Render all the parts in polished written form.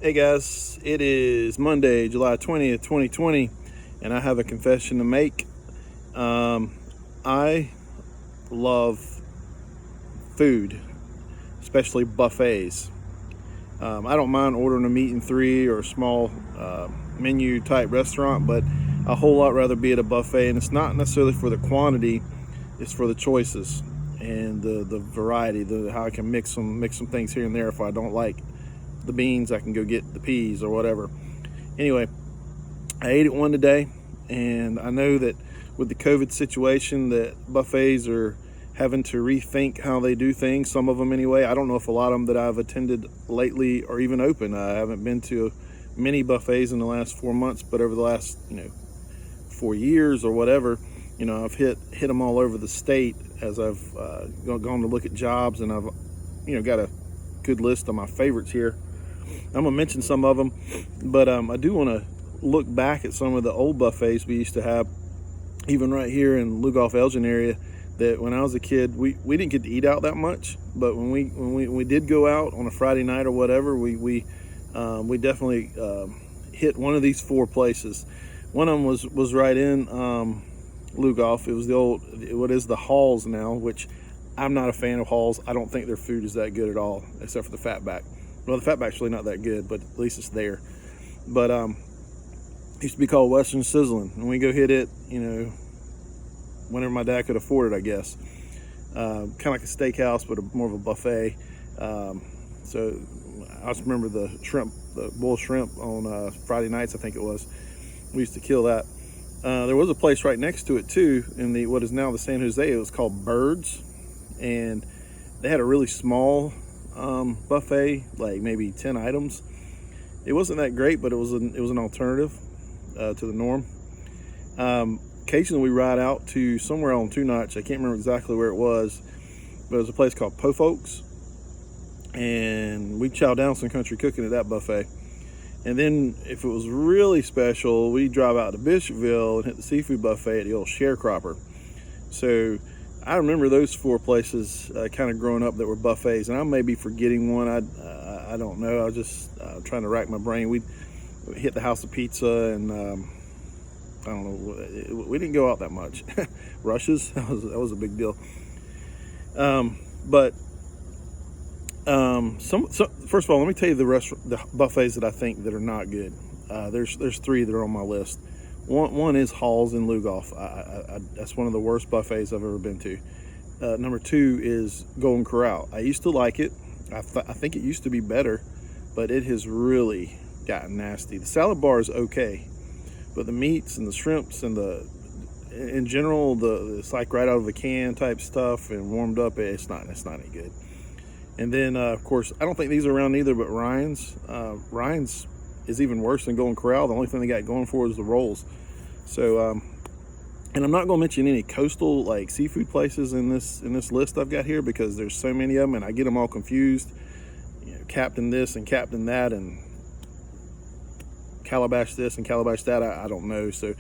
Hey guys, it is Monday, July 20th, 2020, and I have a confession to make. I love food, especially buffets. I don't mind ordering a meat and three or a small menu type restaurant, but a whole lot rather be at a buffet. And it's not necessarily for the quantity, it's for the choices and the variety, how I can mix some things here and there. If I don't like the beans, I can go get the peas or whatever. Anyway, I ate at one today, and I know that with the COVID situation that buffets are having to rethink how they do things, some of them anyway. I don't know if a lot of them that I've attended lately are even open. I haven't been to many buffets in the last 4 months, but over the last 4 years or whatever, I've hit them all over the state as I've gone to look at jobs, and I've got a good list of my favorites here. I'm gonna mention some of them, but I do want to look back at some of the old buffets we used to have, even right here in Lugoff, Elgin area. That when I was a kid, we didn't get to eat out that much, but when we did go out on a Friday night or whatever, we definitely hit one of these four places. One of them was right in Lugoff. It was the old, what is the Halls now, which I'm not a fan of Halls. I don't think their food is that good at all, except for the Fatback. Well, the Fatback's really not that good, but at least it's there. But it used to be called Western Sizzling, and we go hit it, whenever my dad could afford it, I guess. Kind of like a steakhouse, but more of a buffet. So I just remember the shrimp, the boiled shrimp on Friday nights, I think it was. We used to kill that. There was a place right next to it too, in the what is now the San Jose. It was called Birds, and they had a really small buffet, like maybe 10 items. It wasn't that great, but it was an alternative to the norm. Occasionally we ride out to somewhere on Two Notch. I can't remember exactly where it was, but it was a place called Po Folks, and we chow down some country cooking at that buffet. And then if it was really special, we'd drive out to Bishopville and hit the seafood buffet at the old Sharecropper. So I remember those four places kind of growing up that were buffets, and I may be forgetting one. I don't know. I was just trying to rack my brain. We hit the House of Pizza, and I don't know. We didn't go out that much. Rush's, that was a big deal. But first of all, let me tell you the buffets that I think that are not good. There's three that are on my list. One is Halls in Lugoff. That's one of the worst buffets I've ever been to. Number two is Golden Corral. I used to like it. I think it used to be better, but it has really gotten nasty. The salad bar is okay, but the meats and the shrimps and in general, it's like right out of a can type stuff and warmed up. It's not any good. And then of course, I don't think these are around either, but Ryan's is even worse than Golden Corral. The only thing they got going for is the rolls. So and I'm not going to mention any coastal like seafood places in this list I've got here, because there's so many of them and I get them all confused. Captain this and Captain that, and Calabash this and Calabash that. I don't know. So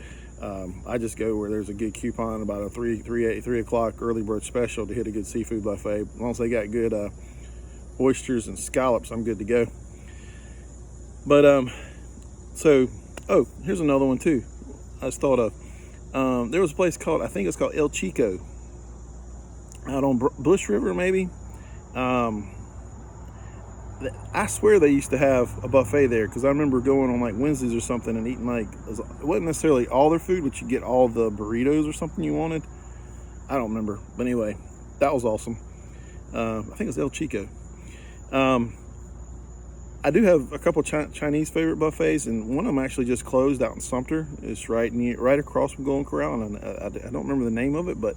I just go where there's a good coupon, about a 3 o'clock early bird special to hit a good seafood buffet. As long as they got good oysters and scallops, I'm good to go. But here's another one too I just thought of. There was a place called, I think it's called El Chico, out on Bush River maybe. I swear they used to have a buffet there, because I remember going on like Wednesdays or something and eating it wasn't necessarily all their food, but you get all the burritos or something you wanted. I don't remember, but anyway, that was awesome. I think it's El Chico. I do have a couple Chinese favorite buffets, and one of them actually just closed out in Sumter. It's right across from Golden Corral, and I don't remember the name of it, but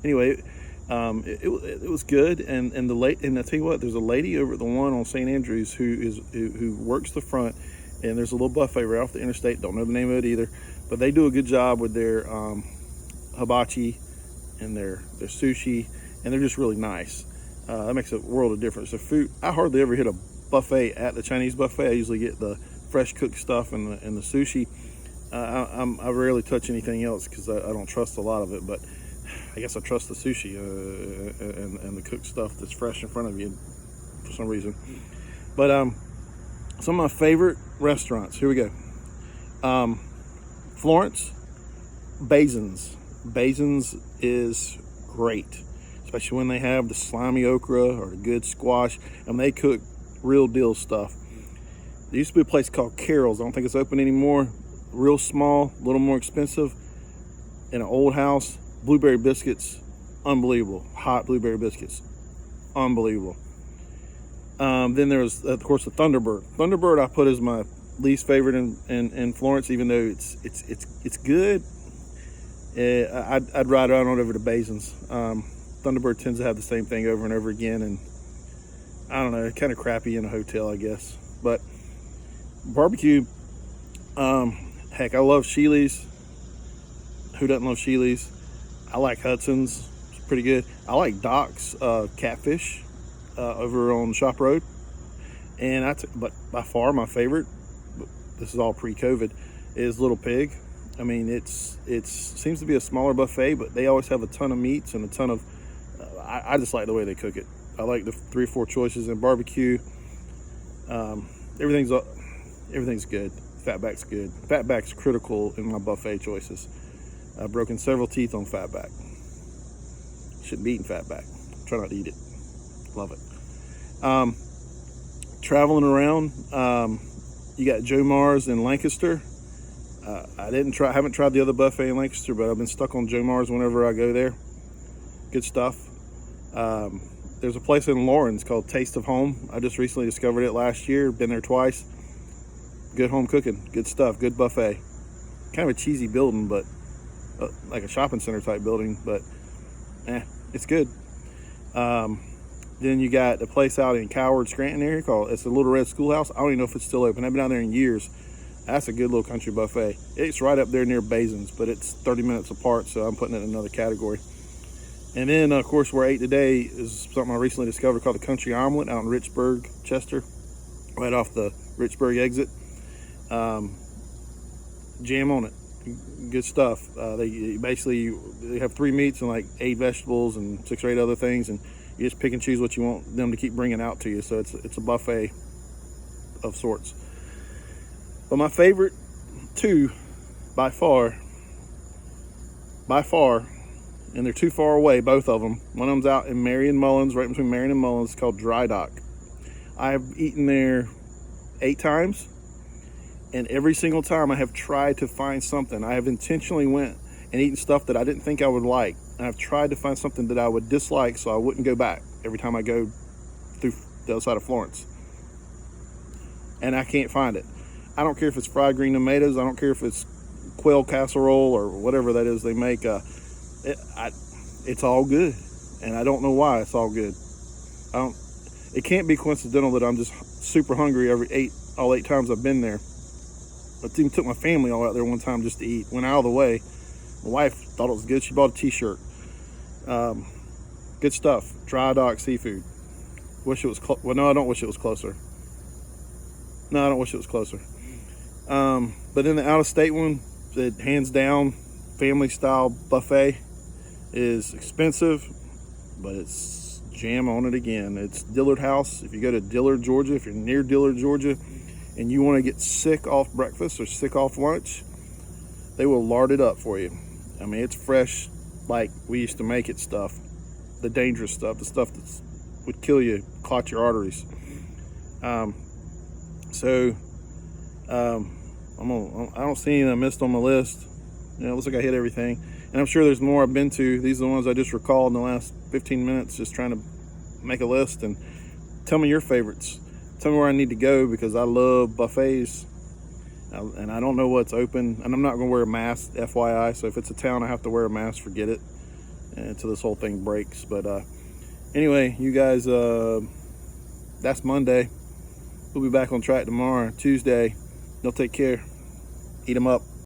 anyway, it was good. And I tell you what, there's a lady over at the one on St. Andrews who works the front, and there's a little buffet right off the interstate. Don't know the name of it either, but they do a good job with their hibachi and their sushi, and they're just really nice. That makes a world of difference. The food, I hardly ever hit a buffet at the Chinese buffet. I usually get the fresh cooked stuff and the sushi. I rarely touch anything else because I don't trust a lot of it, but I guess I trust the sushi and the cooked stuff that's fresh in front of you for some reason. But some of my favorite restaurants. Here we go. Florence, Basins. Basins is great, especially when they have the slimy okra or the good squash, and they cook real deal stuff. There used to be a place called Carol's. I don't think it's open anymore. Real small, a little more expensive, in an old house. Blueberry biscuits, unbelievable. Hot blueberry biscuits, unbelievable. Then there's, of course, the Thunderbird. Thunderbird I put as my least favorite in Florence, even though it's good. I'd ride on over to Basins. Thunderbird tends to have the same thing over and over again, and I don't know, kind of crappy in a hotel, I guess. But barbecue, heck, I love Sheely's. Who doesn't love Sheely's? I like Hudson's. It's pretty good. I like Doc's Catfish over on Shop Road. And but by far my favorite, this is all pre-COVID, is Little Pig. I mean, it seems to be a smaller buffet, but they always have a ton of meats and a ton of. I just like the way they cook it. I like the 3 or 4 choices in barbecue. Everything's good. Fatback's good. Fatback's critical in my buffet choices. I've broken several teeth on Fatback. Shouldn't be eating Fatback. Try not to eat it. Love it. Traveling around, you got Joe Mars in Lancaster. I haven't tried the other buffet in Lancaster, but I've been stuck on Joe Mars whenever I go there. Good stuff. There's a place in Lawrence called Taste of Home. I just recently discovered it last year. Been there twice. Good home cooking, good stuff, good buffet. Kind of a cheesy building, but like a shopping center type building, but it's good. Then you got a place out in Coward, Scranton area it's the Little Red Schoolhouse. I don't even know if it's still open. I've been out there in years. That's a good little country buffet. It's right up there near Basins, but it's 30 minutes apart, so I'm putting it in another category. And then, of course, where I ate today is something I recently discovered called the Country Omelet out in Richburg, Chester, right off the Richburg exit. Jam on it. Good stuff. They have 3 meats and like 8 vegetables and 6 or 8 other things, and you just pick and choose what you want them to keep bringing out to you. So it's a buffet of sorts. But my favorite 2, by far, and they're too far away, both of them. One of them's out in Marion Mullins, right between Marion and Mullins. It's called Dry Dock. I have eaten there 8 times, and every single time I have tried to find something. I have intentionally went and eaten stuff that I didn't think I would like. And I've tried to find something that I would dislike so I wouldn't go back every time I go through the other side of Florence. And I can't find it. I don't care if it's fried green tomatoes. I don't care if it's quail casserole or whatever that is they make. It's all good, and I don't know why it's all good. It can't be coincidental that I'm just super hungry all 8 times I've been there. I even took my family all out there one time just to eat. Went out of the way. My wife thought it was good. She bought a t-shirt. Good stuff. Dry Dock Seafood. Wish it was well, no, I don't wish it was closer. No, I don't wish it was closer. But then the out-of-state one, the hands down family style buffet, is expensive, but it's jam on it again. It's Dillard House. If you go to Dillard, Georgia, if you're near Dillard, Georgia, and you want to get sick off breakfast or sick off lunch, they will lard it up for you. I mean, it's fresh like we used to make it stuff. The dangerous stuff, the stuff that would kill you, clot your arteries. I don't see anything I missed on my list. It looks like I hit everything. And I'm sure there's more I've been to. These are the ones I just recalled in the last 15 minutes, just trying to make a list. And tell me your favorites. Tell me where I need to go, because I love buffets. And I don't know what's open. And I'm not going to wear a mask, FYI. So if it's a town I have to wear a mask, forget it until this whole thing breaks. But anyway, you guys, that's Monday. We'll be back on track tomorrow, Tuesday. Y'all take care. Eat them up.